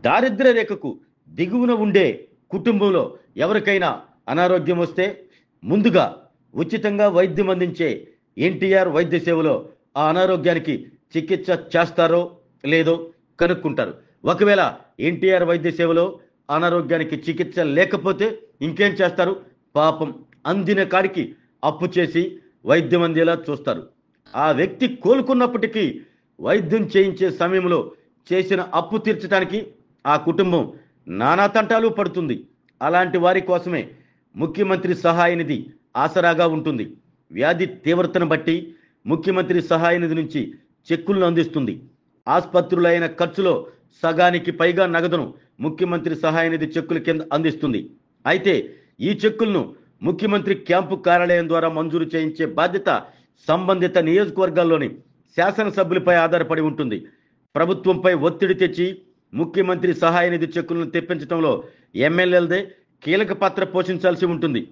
దారిద్ర్య రేఖకు దిగువన ఉండే కుటుంబంలో ఎవరికైనా అనారోగ్యం వస్తే ముందుగా ఉచితంగా వైద్యం అందించే ఎన్టీఆర్ వైద్య సేవలో ఆ అనారోగ్యానికి చికిత్స చేస్తారో లేదో కనుక్కుంటారు. ఒకవేళ ఎన్టీఆర్ వైద్య సేవలో అనారోగ్యానికి చికిత్స లేకపోతే ఇంకేం చేస్తారు? పాపం అందిన కాడికి అప్పు చేసి వైద్యం అందేలా చూస్తారు. ఆ వ్యక్తి కోలుకున్నప్పటికీ వైద్యం చేయించే సమయంలో చేసిన అప్పు తీర్చడానికి ఆ కుటుంబం నానా తంటాలు పడుతుంది. అలాంటి వారి కోసమే ముఖ్యమంత్రి సహాయ నిధి ఆసరాగా ఉంటుంది. వ్యాధి తీవ్రతను బట్టి ముఖ్యమంత్రి సహాయ నిధి నుంచి చెక్కులను అందిస్తుంది. ఆసుపత్రులైన ఖర్చులో సగానికి పైగా నగదును ముఖ్యమంత్రి సహాయ నిధి చెక్కుల కింద అందిస్తుంది. అయితే ఈ చెక్కులను ముఖ్యమంత్రి క్యాంపు కార్యాలయం ద్వారా మంజూరు చేయించే బాధ్యత సంబంధిత నియోజకవర్గాల్లోని శాసనసభ్యులపై ఆధారపడి ఉంటుంది. ప్రభుత్వంపై ఒత్తిడి తెచ్చి ముఖ్యమంత్రి సహాయ నిధి చెక్కులను తెప్పించడంలో ఎమ్మెల్యేలదే కీలక పాత్ర పోషించాల్సి ఉంటుంది.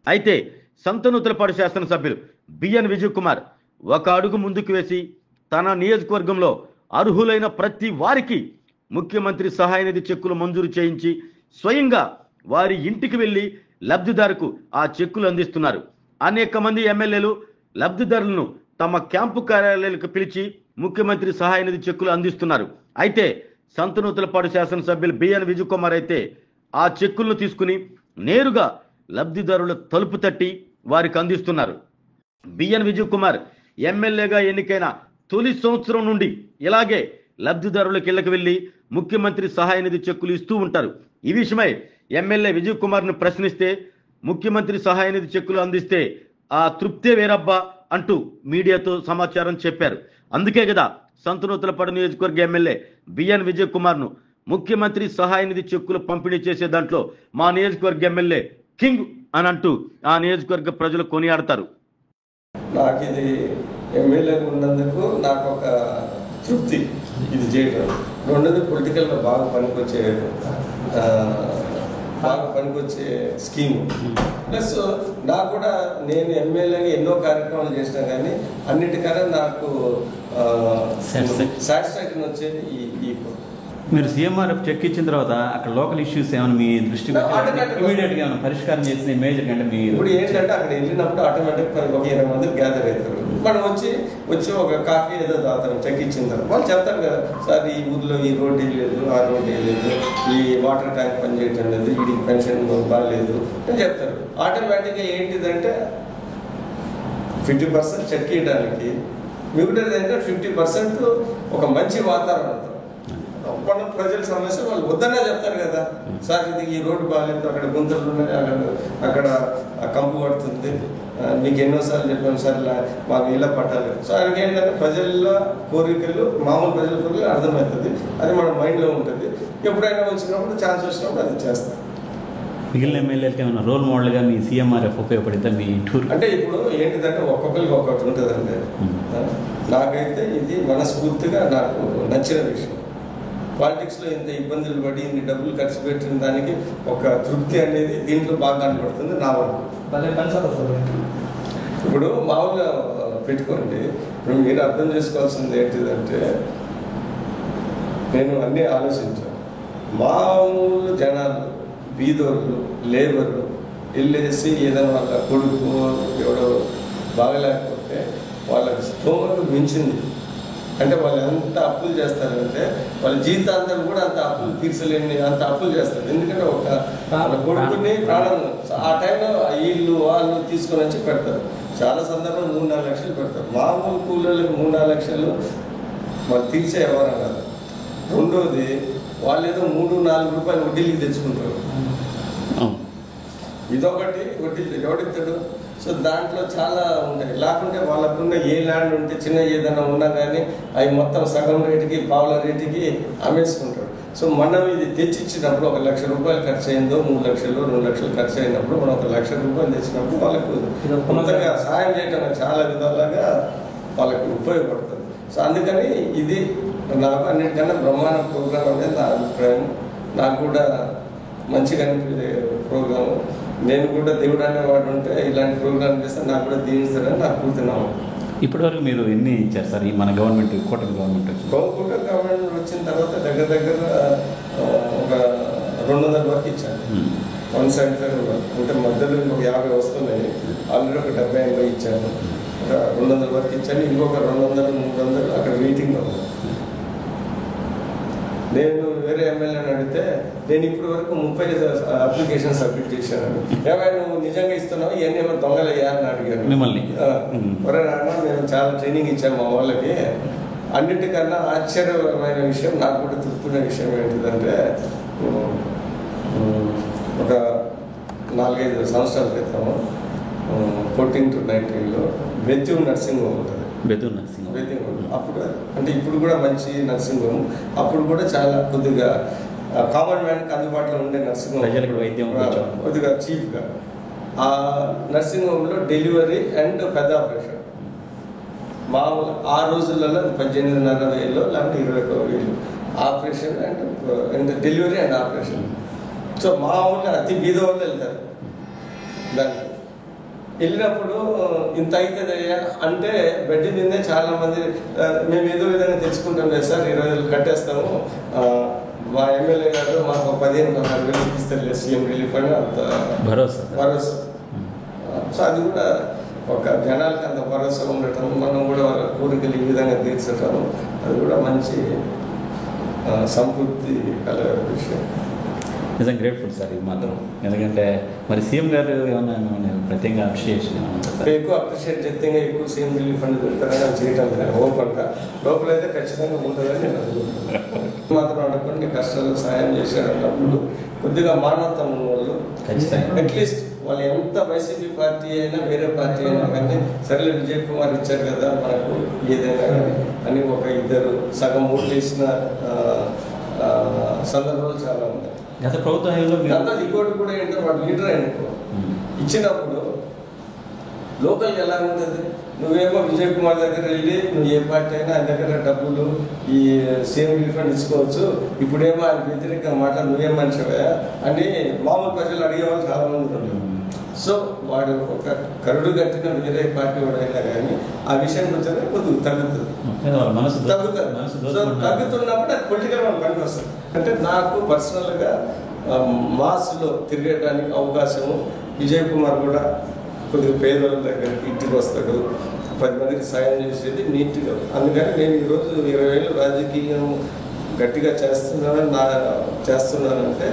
అయితే సంతనూతలపాడు శాసనసభ్యులు బిఎన్ విజయ్ కుమార్ ఒక అడుగు ముందుకు వేసి తన నియోజకవర్గంలో అర్హులైన ప్రతి వారికి ముఖ్యమంత్రి సహాయ నిధి చెక్కులు మంజూరు చేయించి స్వయంగా వారి ఇంటికి వెళ్లి లబ్ధిదారుకు ఆ చెక్కులు అందిస్తున్నారు. అనేక మంది ఎమ్మెల్యేలు లబ్ధిదారులను తమ క్యాంపు కార్యాలయాలకు పిలిచి ముఖ్యమంత్రి సహాయ నిధి చెక్కులు అందిస్తున్నారు. అయితే సంతనూతలపాడు శాసనసభ్యులు బిఎన్ విజయ్ కుమార్ అయితే ఆ చెక్కులను తీసుకుని నేరుగా లబ్ధిదారుల తలుపు తట్టి వారికి అందిస్తున్నారు. బిఎన్ విజయ్ కుమార్ ఎమ్మెల్యేగా ఎన్నికైన తొలి సంవత్సరం నుండి ఇలాగే లబ్ధిదారులకు ఇళ్లకు వెళ్లి ముఖ్యమంత్రి సహాయ నిధి చెక్కులు ఇస్తూ ఉంటారు. ఈ విషయమై ఎమ్మెల్యే విజయ్ కుమార్ను ప్రశ్నిస్తే ముఖ్యమంత్రి సహాయ నిధి చెక్కులు అందిస్తే ఆ తృప్తే వేరబ్బా అంటూ మీడియాతో సమాచారం చెప్పారు. అందుకే కదా సంతనూతలపాడు నియోజకవర్గ ఎమ్మెల్యే బిఎన్ విజయ్ కుమార్ను ముఖ్యమంత్రి సహాయ నిధి చెక్కులు పంపిణీ చేసే దాంట్లో మా నియోజకవర్గ ఎమ్మెల్యే కింగ్ అని అంటూ ఆ నియోజకవర్గ ప్రజలు కొనియాడతారు. నాకు ఇది ఎమ్మెల్యే ఉన్నందుకు నాకు ఒక తృప్తి ఇది చేయడం. రెండోది పొలిటికల్గా బాగా పనికొచ్చే స్కీము. ప్లస్ నాకు కూడా నేను ఎమ్మెల్యేగా ఎన్నో కార్యక్రమాలు చేసినా కానీ అన్నిటికన్నా నాకు సాటిస్ఫాక్షన్ వచ్చేది ఈ మీరు సీఎంఆర్ఎఫ్ చెక్ ఇచ్చిన తర్వాత అక్కడ లోకల్ ఇష్యూస్ ఏమైనా మీ దృష్టికి ఇమీడియట్గా ఏమైనా పరిష్కారం చేసిన మేజర్ అంటే మీరు ఇప్పుడు ఏంటంటే అక్కడ వెళ్ళినప్పుడు ఆటోమేటిక్ ఒక 20 మంది గ్యాదర్ అవుతారు. మనం వచ్చి ఒక కాఫీ ఏదో తాగుతారు చెక్ ఇచ్చిన తర్వాత వాళ్ళు చెప్తారు కదా, సార్ ఈ ఊర్లో ఈ రోడ్డు లేదు, ఆ రోడ్డు లేదు, ఈ వాటర్ ట్యాంక్ పని చేయటం లేదు, వీడికి పెన్షన్ బాగాలేదు అని చెప్తారు. ఆటోమేటిక్గా ఏంటిదంటే 50% చెక్ ఇవ్వడానికి మిగతాది ఏంటంటే 50% ఒక మంచి వాతావరణం. మన ప్రజల సమస్య వాళ్ళు వద్దనే చెప్తారు కదా, సార్ ఇది ఈ రోడ్డు బాగాలేదు, అక్కడ గుంతలు ఉన్నాయి, అక్కడ కంపు పడుతుంది, మీకు ఎన్నోసార్లు చెప్పాను సార్ మాకు ఇళ్ళ పట్టాలి. సో ఆయనకి ఏంటంటే ప్రజల కోరికలు మామూలు ప్రజల కోరికలు అర్థమవుతుంది, అది మన మైండ్లో ఉంటుంది. ఎప్పుడైనా వచ్చినప్పుడు ఛాన్స్ వచ్చినప్పుడు అది చేస్తాం. మిగిలిన ఎమ్మెల్యేలకి ఏమైనా రోల్ మోడల్గా మీ సీఎంఆర్ఎఫ్ ఉపయోగపడితే మీ టూర్ అంటే ఇప్పుడు ఏంటిదంటే ఒక్కొక్కరికి ఒక్కొక్కటి ఉంటుందండి. నాకైతే ఇది మనస్ఫూర్తిగా నాకు నచ్చిన విషయం. పాలిటిక్స్లో ఇంత ఇబ్బందులు పడి ఇన్ని డబ్బులు ఖర్చు పెట్టిన దానికి ఒక తృప్తి అనేది దీంట్లో బాగా కనపడుతుంది నా వరకు. ఇప్పుడు మామూలుగా పెట్టుకోండి, ఇప్పుడు మీరు అర్థం చేసుకోవాల్సింది ఏంటిదంటే నేను అన్నీ ఆలోచించాను. మామూలు జనాలు, బీదోళ్ళు, లేబర్లు వెళ్ళేసి ఏదైనా వాళ్ళ కొడుకు ఎవడో బాగలేకపోతే వాళ్ళకి స్తోమత మించింది. అంటే వాళ్ళు ఎంత అప్పులు చేస్తారంటే వాళ్ళ జీవితాంతం కూడా అంత అప్పులు తీర్చలేని అంత అప్పులు చేస్తారు. ఎందుకంటే ఒక వాళ్ళ కొడుకుని ప్రాణం ఆ టైంలో వీళ్ళు వాళ్ళు తీసుకొని వచ్చి పెడతారు. చాలా సందర్భాలు 3-4 లక్షలు పెడతారు. మామూలు కూలీలకు 3-4 లక్షలు వాళ్ళు తీర్చే వ్యవహారం కాదు. రెండోది వాళ్ళు ఏదో 3-4 రూపాయలు వడ్డీలకి తెచ్చుకుంటారు. ఇదొకటి వడ్డీ ఎవడిస్తాడు. సో దాంట్లో చాలా ఉంటాయి. లేకుంటే వాళ్ళకున్న ఏ ల్యాండ్ ఉంటే చిన్న ఏదైనా ఉన్నా కానీ అవి మొత్తం సగం రేటుకి పావుల రేటుకి అమ్మేసుకుంటారు. సో మనం ఇది తెచ్చిచ్చినప్పుడు 1 లక్ష రూపాయలు ఖర్చు అయిందో 3 లక్షలు 2 లక్షలు ఖర్చు అయినప్పుడు మనం 1 లక్ష రూపాయలు తెచ్చినప్పుడు వాళ్ళకు కొంతగా సహాయం చేయడం చాలా విధాలుగా వాళ్ళకి ఉపయోగపడుతుంది. సో అందుకని ఇది నాకు అన్నిటికన్నా బ్రహ్మాండ ప్రోగ్రాం అనేది నా అభిప్రాయం. నాకు కూడా మంచిగా అనిపించే ప్రోగ్రాము. నేను కూడా దేవుడు అనేవాడు ఉంటే ఇలాంటి ప్రోగ్రాం చేస్తే నాకు కూడా దీవిస్తారని నాకు కూర్చున్నాము. ఇప్పటివరకు మీరు ఎన్ని ఇచ్చారు సార్ ఈ మన గవర్నమెంట్ కూటమి గవర్నమెంట్ వచ్చిన తర్వాత దగ్గర 200 వరకు ఇచ్చాను. 175 అంటే మధ్యలో ఇంకొక 50 వస్తున్నాయి. ఆల్రెడీ ఒక 70-80 ఇచ్చాను. ఒక 200 వరకు ఇచ్చాను. ఇంకొక 200-300 అక్కడ వెయిటింగ్లో ఉంది. నేను వేరే ఎమ్మెల్యేని అడిగితే నేను ఇప్పటి వరకు 30 అప్లికేషన్ సబ్మిట్ చేశాను. ఏమైనా నువ్వు నిజంగా ఇస్తున్నావు, ఇవన్నీ ఏమైనా దొంగలయ్యా అని అడిగాను మిమ్మల్ని. మేము చాలా ట్రైనింగ్ ఇచ్చాము మా వాళ్ళకి. అన్నిటికన్నా ఆశ్చర్యకరమైన విషయం, నాకు కూడా తృప్తిన విషయం ఏంటిదంటే, ఒక 4-5 సంవత్సరాల క్రితం 14 to 19లో బెత్యూర్ నర్సింగ్ హోమ్ ఉంటుంది. బెతూర్ నర్సింగ్ హోమ్ అప్పుడు అంటే ఇప్పుడు కూడా మంచి నర్సింగ్ హోమ్. అప్పుడు కూడా చాలా కొద్దిగా కామన్ మ్యాన్కి అందుబాటులో ఉండే నర్సింగ్ హోమ్, ప్రజలకు వైద్యం కొద్దిగా చీప్గా. ఆ నర్సింగ్ హోమ్లో డెలివరీ అండ్ పెద్ద ఆపరేషన్ మామూలు ఆ రోజులలో 18,500 లేకపోతే 21,000 operation and delivery and operation. So మామూలుగా అతి బీద వాళ్ళు వెళ్తారు దానికి. వెళ్ళినప్పుడు ఇంత అవుతుందయ్యా అంటే బెడ్ మీదే చాలా మంది మేము ఏదో విధంగా తెచ్చుకుంటాం కదా సార్, 20 వేలు కట్టేస్తాము, మా ఎమ్మెల్యే గారు మాకు 15,000-16,000 ఇస్తారు సీఎం రిలీఫ్ అని అంత భరోసా. సో అది కూడా ఒక జనాలకి అంత భరోసా ఉండటం, మనం కూడా వాళ్ళ కోరికలు ఈ విధంగా తీర్చటం, అది కూడా మంచి సంతృప్తి కల విషయం. నిజంగా గ్రేట్ఫుల్ సార్ ఇది మాత్రం. ఎందుకంటే మరి సీఎం గారు ఏమన్నా ప్రత్యేకంగా అప్రిషియేషన్ ఎక్కువ అప్రిషియేట్ చేస్తే ఎక్కువ సీఎం రిలీఫ్ ఫండ్ పెడతారని చేయటం లేదు. ఓపెన్గా లోపలైతే ఖచ్చితంగా ఉంటుందని నేను అనుకుంటున్నాను. మాత్రం అనుకోండి కష్టాలకు సాయం చేశారన్నప్పుడు కొద్దిగా మానవత్వం ఉన్న వాళ్ళు అట్లీస్ట్ వాళ్ళు ఎంత వైసీపీ పార్టీ అయినా వేరే పార్టీ అయినా కానీ సరేలే విజయ్ కుమార్ ఇచ్చారు కదా మనకు ఏదైనా కానీ అని ఒక 2 సగం ఓట్లు వేసిన సందర్భాలు చాలా ఉన్నాయి. గత ప్రభుత్వంలో ఇంకోటి కూడా ఏంటంటే వాడు లీడర్ అయినప్పుడు ఇచ్చినప్పుడు లోకల్కి ఎలా ఉంటుంది, నువ్వేమో విజయ్ కుమార్ దగ్గర వెళ్ళి నువ్వు ఏ పార్టీ అయినా ఆయన దగ్గర డబ్బులు ఈ సీఎం రిఫండ్ ఇచ్చుకోవచ్చు, ఇప్పుడేమో ఆయన వ్యతిరేకంగా మాట్లాడు నువ్వేం మనిషివా అని మామూలు ప్రజలు అడిగేవాళ్ళు చాలా మంది ఉన్నారు. సో వాడు ఒక కరుడు కట్టిన వేరే పార్టీ వాడైనా కానీ ఆ విషయం వచ్చాక కొద్దిగా తగ్గుతుంది. తగ్గుతున్నప్పుడు అది పొలిటికల్ మనకు పనికి వస్తుంది. అంటే నాకు పర్సనల్గా మాస్లో తిరగడానికి అవకాశము, విజయ్ కుమార్ కూడా కొద్దిగా పేదల దగ్గరికి ఇంటికి వస్తాడు, 10 మందికి సాయం చేసేది నీట్గా. అందుకని నేను ఈరోజు 20 ఏళ్ళు రాజకీయం గట్టిగా చేస్తున్నానంటే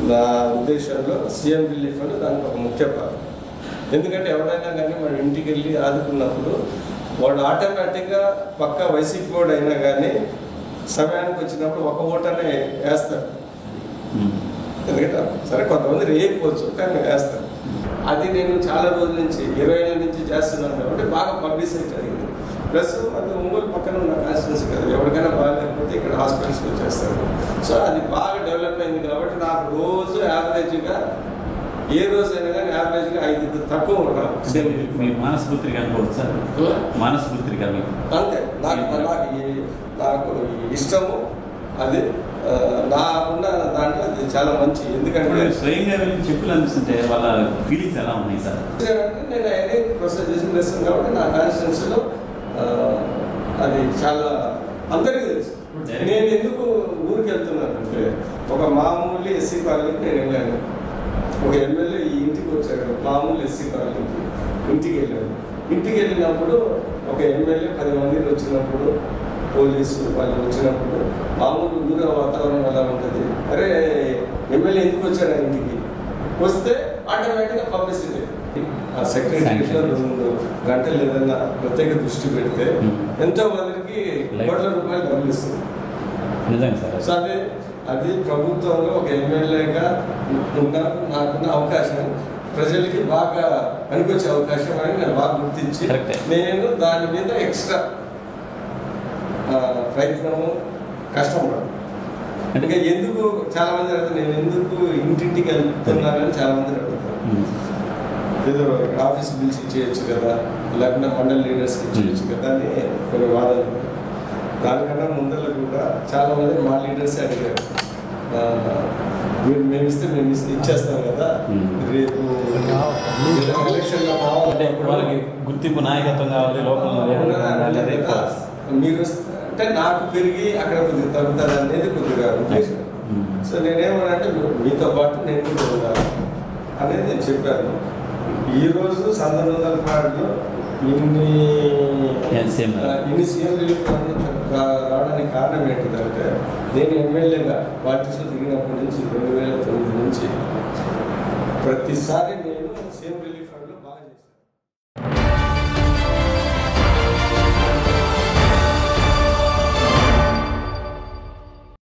నా ఉద్దేశంలో సీఎం రిలీఫ్ అని దానికి ఒక ముఖ్య పాత్ర. ఎందుకంటే ఎవరైనా కానీ మన ఇంటికి వెళ్ళి ఆదుకున్నప్పుడు వాడు ఆటోమేటిక్గా పక్క వైసీపీ బోర్డు అయినా కానీ సమయానికి వచ్చినప్పుడు ఒక ఓటనే వేస్తారు. ఎందుకంటే సరే కొంతమంది రేయకపోవచ్చు కానీ వేస్తారు. అది నేను చాలా రోజుల నుంచి 20 ఏళ్ళ నుంచి చేస్తున్నాను కాబట్టి బాగా పబ్లిసిటీ అయింది. ప్లస్ అది ఒంగోలు పక్కన ఉన్న కాన్స్టిట్యున్సీ కదా, ఎవరికైనా బాగాలేకపోతే ఇక్కడ హాస్పిటల్స్కి వచ్చేస్తారు. సో అది బాగా డెవలప్ అయింది కాబట్టి నాకు రోజు యావరేజ్గా ఏ రోజైనా కానీ యావరేజ్గా 5 తక్కువ ఉంటాను. మానసపుత్రిక అనుకోవచ్చు సార్, మానసపుత్రిక అంతే. నాకు ఇష్టము అది, నాకున్న దాంట్లో అది చాలా మంచి. ఎందుకంటే స్వయంగా చెప్పులు అనిపిస్తుంటే వాళ్ళ ఫీలింగ్స్ ఎలా ఉన్నాయి సార్? నేను అవన్నీ ప్రొసెస్ చేసి చేస్తాను కాబట్టి నా కాన్స్టిట్యున్సీలో అది చాలా అందరికీ తెలుసు. నేను ఎందుకు ఊరికి వెళ్తున్నానంటే ఒక మామూలు ఎస్సీ కాలనీకి నేను వెళ్ళాను. ఒక ఎమ్మెల్యే ఈ ఇంటికి వచ్చాడు, మామూలు ఎస్సీ కాలనీకి ఇంటికి వెళ్ళాను. ఇంటికి వెళ్ళినప్పుడు ఒక ఎమ్మెల్యే 10 మందికి వచ్చినప్పుడు పోలీసు వాళ్ళు వచ్చినప్పుడు మామూలు ఊర వాతావరణం ఎలా ఉంటుంది, అరే ఎమ్మెల్యే ఎందుకు వచ్చాడు ఇంటికి వస్తే ఆటోమేటిక్గా పబ్లిసిటీ. ఆ సెక్రటరీలో 2 గంటలు ఏదైనా ప్రత్యేక దృష్టి పెడితే ఎంతో మందికి కోట్ల రూపాయలు పంపిస్తుంది. సో అది ప్రభుత్వంలో ఒక ఎమ్మెల్యేగా నాకున్న అవకాశం ప్రజలకి బాగా పనికొచ్చే అవకాశం అని నేను బాగా గుర్తించి నేను దాని మీద ఎక్స్ట్రా ప్రయత్నము కష్టపడదు. అంటే ఎందుకు చాలా మంది అడుగుతారు, నేను ఎందుకు ఇంటింటికి వెళ్తున్నానని చాలా మంది అడుగుతారు. ఏదో ఆఫీస్ బిల్స్ ఇచ్చేయచ్చు కదా, లేకుండా మండల్ లీడర్స్కి ఇచ్చేయచ్చు కదా అని కొన్ని వాదనలు. దానికన్నా ముందర కూడా చాలా మంది మా లీడర్స్ అడిగారు, మేము ఇచ్చేస్తాం కదా, రేపు ఎలక్షన్లో కావాలంటే వాళ్ళకి గుర్తింపు నాయకత్వం కావాలి లోపల మీరు అంటే నాకు పెరిగి అక్కడ కొద్దిగా తగ్గుతుంది అనేది కొద్దిగా ఉద్దేశం. సో సో నేనేమనంటే మీతో పాటు నేను కూడా ఉండాలి అనేది నేను చెప్పాను. ఈరోజు 1900 కార్డులో ఇన్ని సీఎం రిలీఫ్ ఫండ్ రావడానికి కారణం ఏంటిదంటే నేను ఎమ్మెల్యేగా పార్టీస్లో దిగినప్పటి నుంచి 2009 నుంచి ప్రతిసారి నేను సీఎం